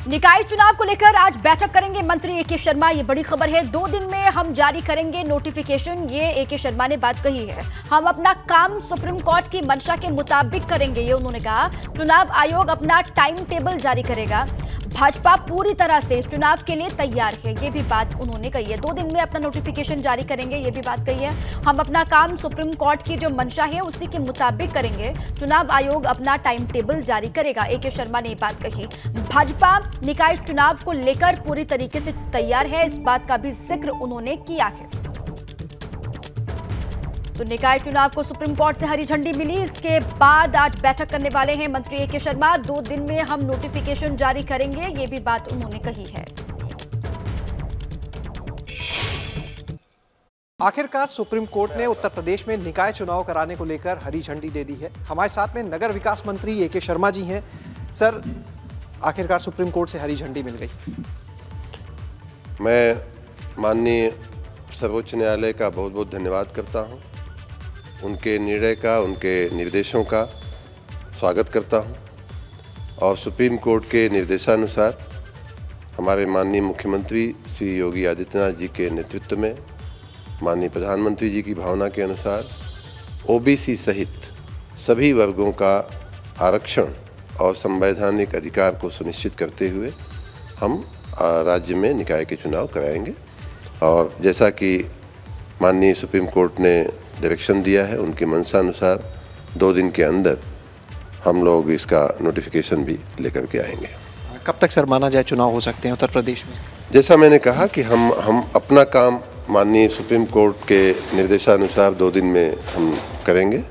निकाय चुनाव को लेकर आज बैठक करेंगे मंत्री ए के शर्मा। ये बड़ी खबर है। 2 दिन में हम जारी करेंगे नोटिफिकेशन, ये ए के शर्मा ने बात कही है। हम अपना काम सुप्रीम कोर्ट की मंशा के मुताबिक करेंगे, ये उन्होंने कहा। चुनाव आयोग अपना टाइम टेबल जारी करेगा। भाजपा पूरी तरह से चुनाव के लिए तैयार है, ये भी बात उन्होंने कही है। 2 दिन में अपना नोटिफिकेशन जारी करेंगे, ये भी बात कही है। हम अपना काम सुप्रीम कोर्ट की जो मंशा है उसी के मुताबिक करेंगे। चुनाव आयोग अपना टाइम टेबल जारी करेगा, ए के शर्मा ने ये बात कही। भाजपा निकाय चुनाव को लेकर पूरी तरीके से तैयार है, इस बात का भी जिक्र उन्होंने किया है। तो निकाय चुनाव को सुप्रीम कोर्ट से हरी झंडी मिली, इसके बाद आज बैठक करने वाले हैं मंत्री ए के शर्मा। 2 दिन में हम नोटिफिकेशन जारी करेंगे, ये भी बात उन्होंने कही है। आखिरकार सुप्रीम कोर्ट ने उत्तर प्रदेश में निकाय चुनाव कराने को लेकर हरी झंडी दे दी है। हमारे साथ में नगर विकास मंत्री ए के शर्मा जी हैं। सर, आखिरकार सुप्रीम कोर्ट से हरी झंडी मिल गई। मैं माननीय सर्वोच्च न्यायालय का बहुत बहुत धन्यवाद करता हूं। उनके निर्णय का, उनके निर्देशों का स्वागत करता हूं और सुप्रीम कोर्ट के निर्देशानुसार हमारे माननीय मुख्यमंत्री श्री योगी आदित्यनाथ जी के नेतृत्व में, माननीय प्रधानमंत्री जी की भावना के अनुसार ओबीसी सहित सभी वर्गों का आरक्षण और संवैधानिक अधिकार को सुनिश्चित करते हुए हम राज्य में निकाय के चुनाव कराएंगे। और जैसा कि माननीय सुप्रीम कोर्ट ने डायरेक्शन दिया है, उनकी मंशानुसार 2 दिन के अंदर हम लोग इसका नोटिफिकेशन भी लेकर के आएंगे। कब तक सर माना जाए चुनाव हो सकते हैं उत्तर प्रदेश में? जैसा मैंने कहा कि हम अपना काम माननीय सुप्रीम कोर्ट के निर्देशानुसार 2 दिन में हम करेंगे।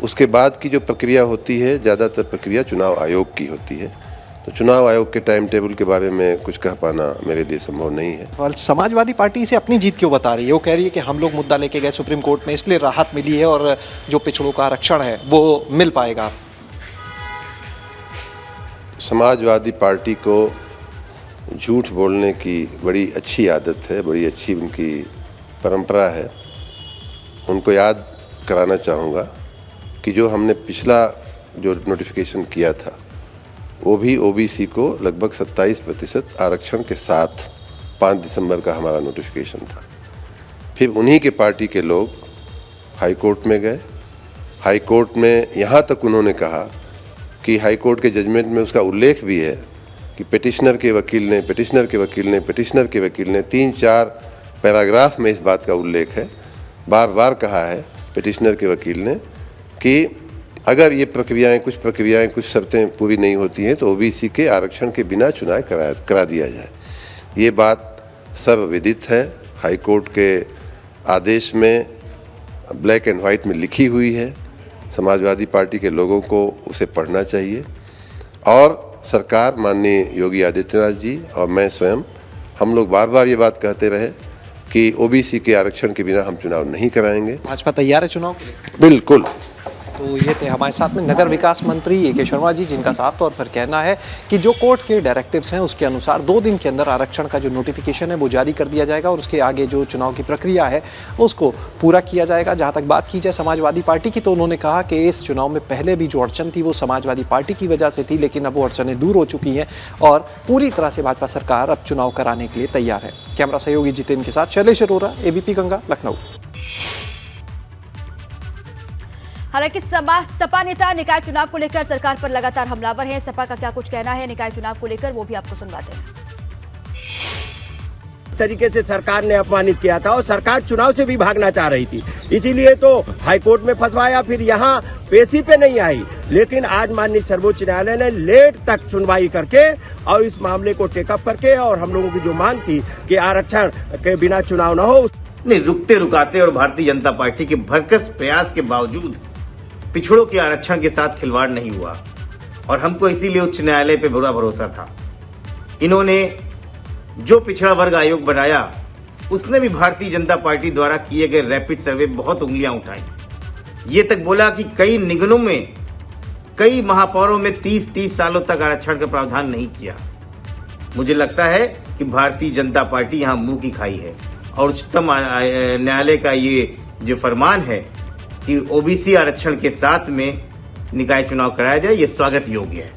उसके बाद की जो प्रक्रिया होती है, ज़्यादातर प्रक्रिया चुनाव आयोग की होती है, तो चुनाव आयोग के टाइम टेबल के बारे में कुछ कह पाना मेरे लिए संभव नहीं है। समाजवादी पार्टी से अपनी जीत क्यों बता रही है? वो कह रही है कि हम लोग मुद्दा लेके गए सुप्रीम कोर्ट में, इसलिए राहत मिली है और जो पिछड़ों का आरक्षण है वो मिल पाएगा। समाजवादी पार्टी को झूठ बोलने की बड़ी अच्छी आदत है, बड़ी अच्छी उनकी परंपरा है। उनको याद कराना चाहूँगा कि जो हमने पिछला जो नोटिफिकेशन किया था वो भी ओबीसी को लगभग 27% आरक्षण के साथ 5 दिसंबर का हमारा नोटिफिकेशन था। फिर उन्हीं के पार्टी के लोग हाई कोर्ट में गए। हाई कोर्ट में यहाँ तक उन्होंने कहा कि हाई कोर्ट के जजमेंट में उसका उल्लेख भी है कि पिटिशनर के वकील ने 3-4 पैराग्राफ में इस बात का उल्लेख है, बार बार कहा है पिटिशनर के वकील ने कि अगर ये कुछ प्रक्रियाएं, कुछ शर्तें पूरी नहीं होती हैं तो ओबीसी के आरक्षण के बिना चुनाव करा दिया जाए। ये बात सर्वविदित है, हाई कोर्ट के आदेश में ब्लैक एंड वाइट में लिखी हुई है। समाजवादी पार्टी के लोगों को उसे पढ़ना चाहिए और सरकार, माननीय योगी आदित्यनाथ जी और मैं स्वयं, हम लोग बार बार ये बात कहते रहे कि ओबीसी के आरक्षण के बिना हम चुनाव नहीं कराएंगे। भाजपा तैयार है चुनाव के लिए? बिल्कुल। तो ये थे हमारे साथ में नगर विकास मंत्री ए के शर्मा जी, जिनका साफ तौर पर कहना है कि जो कोर्ट के डायरेक्टिव्स हैं उसके अनुसार 2 दिन के अंदर आरक्षण का जो नोटिफिकेशन है वो जारी कर दिया जाएगा और उसके आगे जो चुनाव की प्रक्रिया है उसको पूरा किया जाएगा। जहां तक बात की जाए समाजवादी पार्टी की, तो उन्होंने कहा कि इस चुनाव में पहले भी जो अड़चन थी वो समाजवादी पार्टी की वजह से थी, लेकिन अब वो अड़चनें दूर हो चुकी हैं और पूरी तरह से भाजपा सरकार अब चुनाव कराने के लिए तैयार है। कैमरा सहयोगी जितेंद्र के साथ शैलेश अरोरा, एबीपी गंगा, लखनऊ। हालांकि सपा नेता निकाय चुनाव को लेकर सरकार पर लगातार हमलावर हैं। सपा का क्या कुछ कहना है निकाय चुनाव को लेकर, वो भी आपको सुनवाते हैं। तरीके से सरकार ने अपमानित किया था और सरकार चुनाव से भी भागना चाह रही थी, इसीलिए तो हाईकोर्ट में फंसवाया, फिर यहाँ पेशी पे नहीं आई। लेकिन आज माननीय सर्वोच्च न्यायालय ने लेट तक सुनवाई करके और इस मामले को टेकअप करके, और हम लोगों की जो मांग थी कि आरक्षण के बिना चुनाव न हो, नहीं रुकते रुकाते और भारतीय जनता पार्टी के भरकस प्रयास के बावजूद पिछड़ों के आरक्षण के साथ खिलवाड़ नहीं हुआ और हमको इसीलिए उच्च न्यायालय पे बड़ा भरोसा था। इन्होंने जो पिछड़ा वर्ग आयोग बनाया उसने भी भारतीय जनता पार्टी द्वारा किए गए रैपिड सर्वे बहुत उंगलियां उठाई। ये तक बोला कि कई निगमों में, कई महापौरों में 30-30 सालों तक आरक्षण का प्रावधान नहीं किया। मुझे लगता है कि भारतीय जनता पार्टी यहाँ मुंह की खाई है और उच्चतम न्यायालय का ये जो फरमान है कि ओबीसी आरक्षण के साथ में निकाय चुनाव कराया जाए, ये स्वागत योग्य है।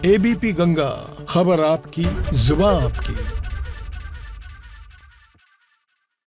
एबीपी गंगा, खबर आपकी, जुबान आपकी।